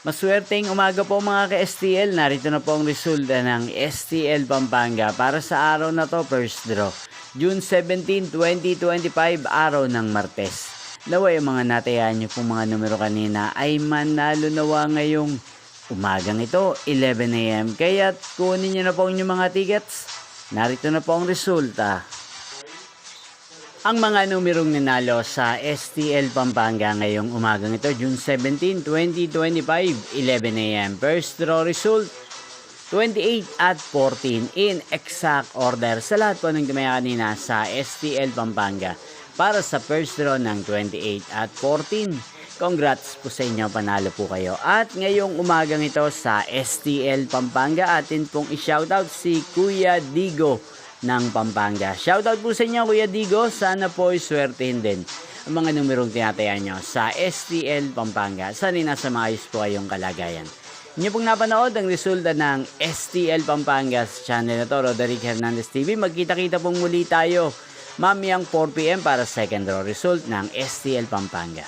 Maswerteng umaga po mga ka-STL. Narito na po ang resulta ng STL Pampanga para sa araw na to, first draw. June 17, 2025, araw ng Martes. Naway ang mga natayan nyo pong mga numero kanina ay manalo nawa ngayong umagang ito, 11 AM. Kaya kunin nyo na po ang inyong mga tickets. Narito na po ang resulta. Ang mga numerong nanalo sa STL Pampanga ngayong umagang ito, June 17, 2025, 11 AM. First draw result, 28 at 14 in exact order sa lahat po ng tumaya kanina sa STL Pampanga para sa first draw ng 28 at 14. Congrats po sa inyo, panalo po kayo. At ngayong umagang ito sa STL Pampanga, atin pong i-shoutout si Kuya Digo ng Pampanga. Shoutout po sa inyo, Kuya Digo. Sana po iswertehin din ang mga numerong tinatayan nyo sa STL Pampanga. Sana nasa maayos po kayong kalagayan. Inyo pong napanood ang resulta ng STL Pampanga sa channel na to, Roderick Hernandez TV. Magkita-kita pong muli tayo mamayang 4 PM para second draw result ng STL Pampanga.